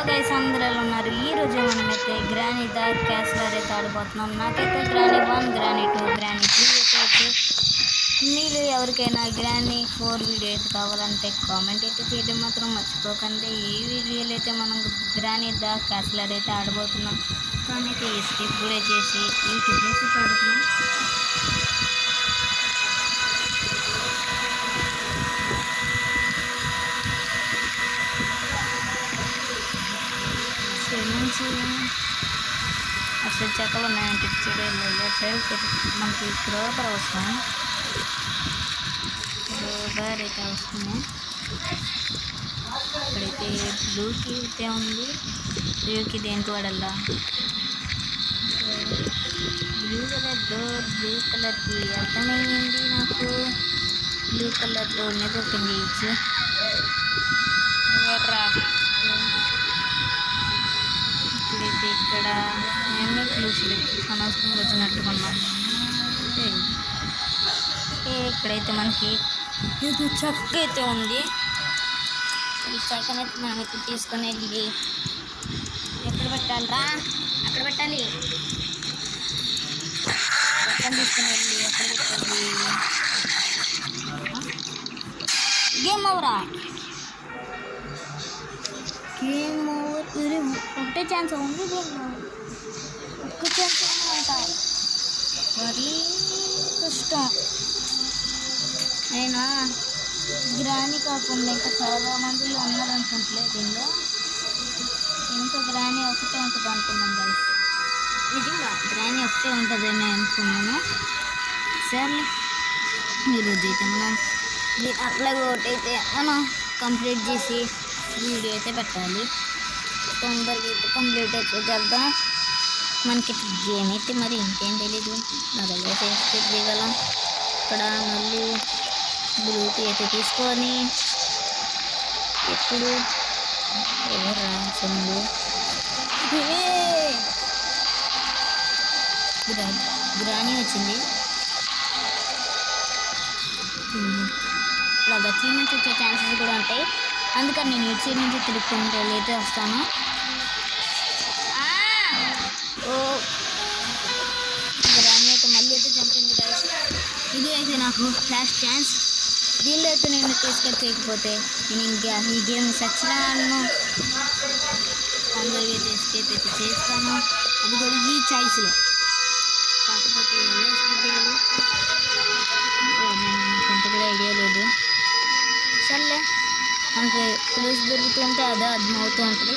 Guys అందరూ ఎలా ఉన్నారు? ఈరోజు మనమైతే గ్రానీ ద క్యాస్లర్ అయితే ఆడిపోతున్నాం. నాకైతే గ్రానీ 1, గ్రానీ 2, గ్రానీ 3 అయితే మీరు ఎవరికైనా గ్రానీ 4 వీడియో అయితే కావాలంటే కామెంట్ అయితే చేయడం మాత్రం మర్చిపోకండి. ఈ వీడియోలో అయితే మనం గ్రానీ ద క్యాస్లర్ అయితే ఆడబోతున్నాం. కానీ అయితే ఈ స్కిప్ కూడా చేసి ఈ చూసి ఆడుతున్నాం. అసలు చెక్కలు ఉన్నాయంటే చూడలేదు. మనకి క్రోబర్ అవసరం, క్రోబర్ అయితే వస్తుంది. ఇప్పుడైతే బ్లూకి అయితే ఉంది. బ్లూకి దేనికి వాడల్లా? బ్లూ కలర్కి అర్థమైంది నాకు. బ్లూ కలర్ డోర్ని ఓపెన్ చేయొచ్చు. ఇప్పుడైతే ఇక్కడ ఎన్నో క్లూస్లు అనవసరం వచ్చినట్టుకున్నాం. ఇక్కడైతే మనకి ఇది చెక్క అయితే ఉంది. ఈ చెక్కనైతే మనం ఇక్కడ తీసుకొని వెళ్ళి ఎక్కడ పెట్టాలరా? అక్కడ పెట్టాలి. చెక్కను తీసుకొని వెళ్ళి ఎక్కడ పెట్టాలి? గేమ్ ఓవరా? Game over. ఒకటే ఛాన్స్ ఉంది. ఒక్క ఛాన్స్ అంట. మరీ కష్టం. అయినా గ్రానీ కాకుండా ఇంకా చాలా మందిలో ఉన్నారనుకుంటలే. దీనిలో ఇంకా గ్రానీ ఒకటే ఉంటుంది అనుకున్నాం కదా. నిజంగా గ్రానీ ఒకటే ఉంటుందని అనుకున్నాను. సర్లే ఈరోజు అయితే మనం అట్లాగే ఒకటైతే మనం కంప్లీట్ చేసి వీడియో అయితే పెట్టాలి. తొందరగా అయితే కంప్లీట్ అయితే చేద్దాం. మనకి గేమ్ అయితే మరి ఇంకేం తెలీదు. మరి ఎలా చేయగలం. ఇక్కడ మళ్ళీ బ్లూకి అయితే తీసుకొని ఎప్పుడు ఎవరు రాసింది? గ్రానీ వచ్చింది. ఇలాగ సైడ్ నుంచి వచ్చే ఛాన్సెస్ కూడా ఉంటాయి. అందుకని నేను ఇటు సైడ్ నుంచి తిరుగుతుంటే అయితే వస్తాను. ఓ గ్రానీ అయితే మళ్ళీ అయితే చంపింది గైస్. ఇది అయితే నాకు లాస్ట్ ఛాన్స్. దీనిలో అయితే నేను తీసుకెళ్ళకపోతే నేను ఇంకా ఈ గేమ్ సచ్చినాను. అందరికీ అయితే ఎస్కేప్ అయితే చేస్తాను. అది కూడా ఈ చాయిస్లో. కాకపోతే ఎలా ఎస్కేప్ చేయాలి కొంత కూడా ఐడియా లేదు. సర్లే మనకి క్లూస్ దొరుకుతూ ఉంటే అదే అర్థమవుతూ ఉంటుంది.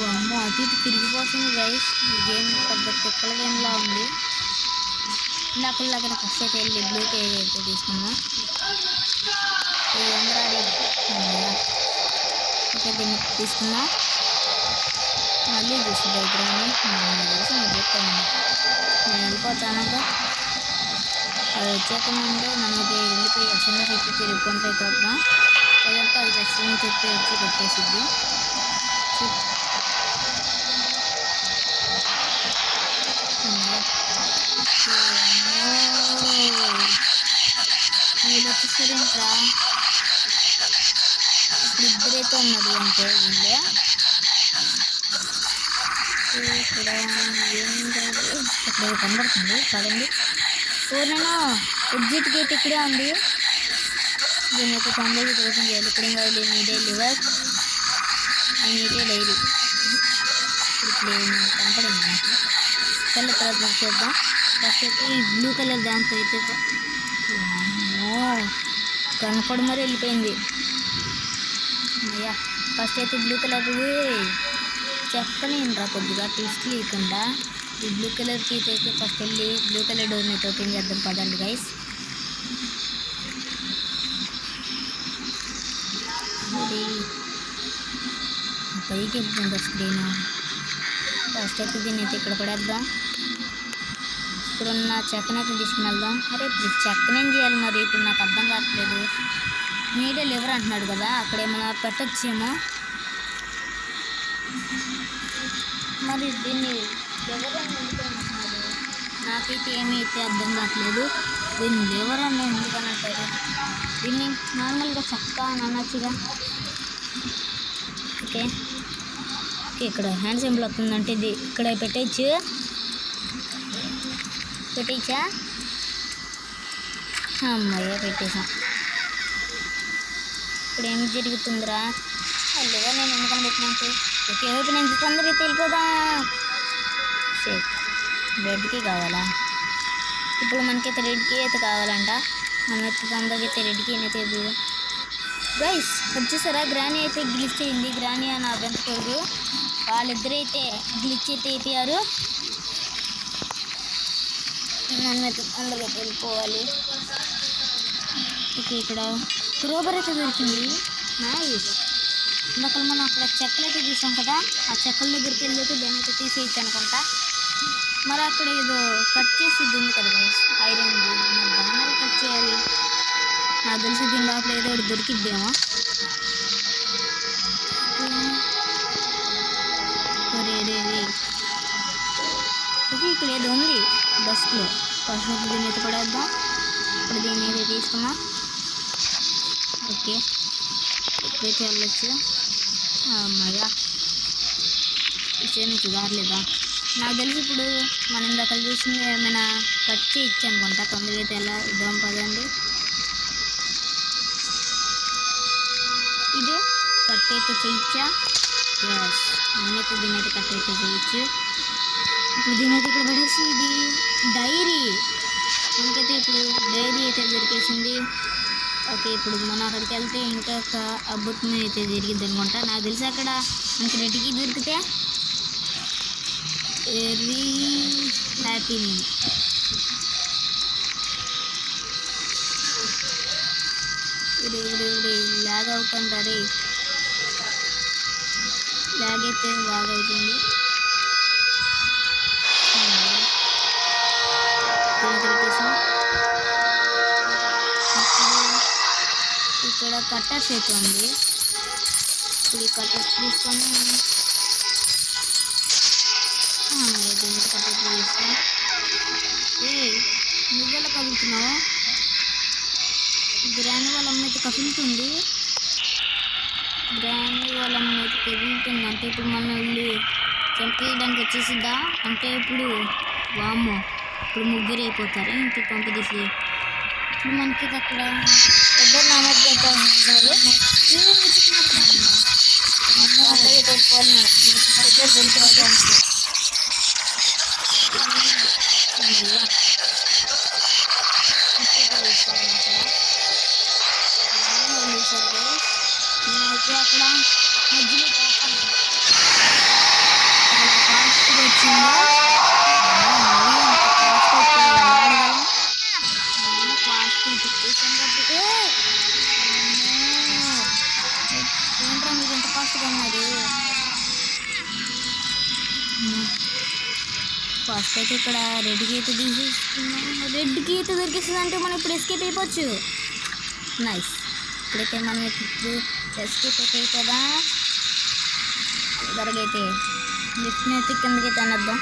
అమ్మో అటు ఇటు తిరిగిపోతుంది గైస్. ఈ గేమ్ పెద్ద తిక్కల గేమ్లా ఉంది. నాకులాగా ఫస్ట్ అయితే వెళ్ళి బ్లూకి అయితే తీసుకున్నాం. ఓకే దీన్ని తీసుకున్నా. మళ్ళీ చూసి దగ్గరని తెలిసి నేను చెప్తాను. నేను వెళ్ళిపోతాను. అది వచ్చాక ముందు మనకి వెళ్ళిపోయి చిన్న చుట్టూ తిరుగుకుంటే తప్ప అదంతా అది చిన్న చుట్టూ వచ్చి కొట్టేసిద్ది. వీళ్ళు వచ్చేసరింట్రా ఇప్పుడు ఇద్దరైతే ఉన్నది అంటే వీళ్ళే. ఇక్కడ ఇక్కడ కనబడుతుంది కదండి. నేను ఎగ్జిట్ గేట్ ఇక్కడే ఉంది. దీన్ని అయితే తొందరగా ఓపెన్ చేయాలి. ఇక్కడ ఇంకా నీడే లివర్ అండ్ నీడే డైరీ ఇప్పుడు కనపడింది నాకు. చల్ల తర్వాత చూద్దాం. ఫస్ట్ అయితే ఈ బ్లూ కలర్ దాంతో అయితే కనపడి మరి వెళ్ళిపోయింది. అయ్యా ఫస్ట్ అయితే బ్లూ కలర్ చెప్పలేనురా కొద్దిగా ట్విస్ట్ లేకుండా. ఈ బ్లూ కలర్ కీట్ అయితే ఫస్ట్ వెళ్ళి బ్లూ కలర్ డోర్ని అయితే ఓపెన్ చేద్దాం పదండి గైస్. పైకి వెళ్తుంది స్క్రీన్. ఫస్ట్ అయితే దీన్ని అయితే ఇక్కడ పడేద్దాం. ఇప్పుడున్న చెక్కనైతే తీసుకుని వెళ్దాం. అరే ఇప్పుడు చెక్కనేం చేయాలి మరి? ఇప్పుడు నాకు అర్థం కావట్లేదు. నీడే లివర్ అంటున్నాడు కదా, అక్కడ ఏమైనా పెట్టచ్చేమో. మరి దీన్ని ఎవరైనా ఎందుకంటున్నారు? నాకైతే ఏమీ అయితే అర్థం కావట్లేదు. దీన్ని ఎవరన్నా ఎందుకని అంటారు? దీన్ని నార్మల్గా చెక్క అని అనొచ్చుగా. ఓకే ఇక్కడ హ్యాండ్ సింబల్ వస్తుందంటే ఇది ఇక్కడ పెట్టేయచ్చా. అమ్మయ్య పెట్టేసాం. ఇప్పుడు ఏం జరుగుతుందిరా? అల్లుగా నేను ఎందుకని పెట్టినాను. ఓకే ఓపెన్ అయింది, తొందరగా వెళ్ళిపోదా. షేట్ రెడ్కి కావాలా? ఇప్పుడు మనకైతే రెడ్కి అయితే కావాలంట. మనమైతే తొందరగా అయితే రెడ్కి అయితే గైస్ వచ్చేసారా. గ్రానీ అయితే గ్లిచ్ అయింది. గ్రానీ అని నా బెంత కొడుకు వాళ్ళిద్దరైతే గ్లిచ్ అయితే అయిపోయారు. మనమైతే తొందరగా వెళ్ళిపోవాలి. ఇక్కడ క్రోబర్ అయితే దొరికింది. నైస్. ఇందాక మనం అక్కడ చెక్కలు అయితే చూసాం కదా, ఆ చెక్కల దగ్గరికి వెళ్ళి దాన్ని అయితే తీసేయచ్చు అనుకుంటా. మరి అక్కడ ఏదో కట్ చేసేది ఉంది కదా గైస్, ఐరన్. మరి దాన్ని కట్ చేయాలి. నాకు తెలిసి దీని లోపల ఏదో ఒకటి దొరికిద్దేమో. ఇక్కడ ఏదో ఉంది డస్ట్లో. ఫస్ట్ దీన్ని అయితే పడేద్దాం. ఇప్పుడు దీన్ని అయితే తీసుకున్నాం. ఓకే ఇప్పుడైతే వెళ్ళొచ్చు. అమ్మయ్యా నుంచి దారలేదా? నాకు తెలిసి ఇప్పుడు మనం ఇందాక చూసింది ఏమైనా కట్ చేయొచ్చు అనుకుంటా. తొందరగా అయితే ఎలా ఇద్దాం పదండి. ఇదే కట్ అయితే చేయొచ్చా? ఎస్, మనమైతే దీన్ని అయితే కట్ అయితే చేయొచ్చు. ఇప్పుడు దీని అయితే ఇక్కడ పడేసి ఇది డైరీ. మనకైతే ఇప్పుడు డైరీ అయితే దొరికేసింది. ఓకే ఇప్పుడు మనం అక్కడికి వెళ్తే ఇంకా ఒక అద్భుతం అయితే జరిగింది అనుకుంటా. నాకు తెలిసి అక్కడ మనకి రెడ్డికి దొరికితే వెరీ హ్యాపీ. లాగ్ అవుతుంటారే, లాగ్ అయితే బాగా అవుతుంది. ఇక్కడ కట్టర్స్ అయితే ఉంది. ఇప్పుడు ఈ కట్టర్స్ తీసుకొని కట్టర్స్ తీస్తాం. నువ్వెలా కదులుతున్నావు? గ్రాని వాళ్ళ అమ్మ అయితే కదులుతుంది. గ్రాని వాళ్ళ అమ్మ అయితే కదులుతుంది అంటే ఇప్పుడు మనం వెళ్ళి చంపేయడానికి వచ్చేసిద్దా అంటే ఇప్పుడు వామ్మో ఇప్పుడు ముగ్గురు అయిపోతారు. ఇంటికి పంపిదీసి ఇప్పుడు మనకి అక్కడ పెద్ద నామకి నేనైతే అక్కడ మధ్యలో వచ్చిందా ఏంట్రా మీరు ఎంత ఫాస్ట్గా ఉన్నారు? ఫస్ట్ అయితే ఇక్కడ రెడ్ గీత తీసేసుకున్నాం. రెడ్ గీత దొరికిస్తుంది అంటే మనం ఇప్పుడు ఎస్కేప్ అయిపోవచ్చు. నైస్. ఇప్పుడైతే మనం ఇప్పుడు ఎస్కేప్ అయిపోదా. తొందరగైతే లిఫ్ట్ని అయితే కిందకైతే అనొద్దాం.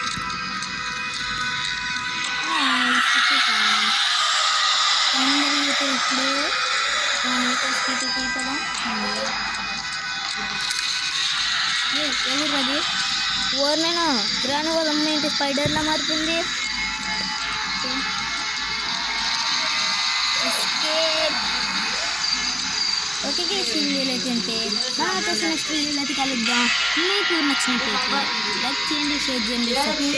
తొందరగైతే ఇప్పుడు ఎస్కేప్ అయిపోదా. ఎవరు అది? ఓర్నేనా గ్రాని వాళ్ళ అమ్మ ఏంటి స్పైడర్లా మారుతుంది? ఓకే గైస్, ఈ వీడియోలో అయితే అంటే మనం వచ్చేసి నెక్స్ట్ వీడియోలో అయితే కలుద్దాం. మీకు నచ్చినట్లయితే లైక్ చేయండి, షేర్ చేయండి, సబ్స్క్రైబ్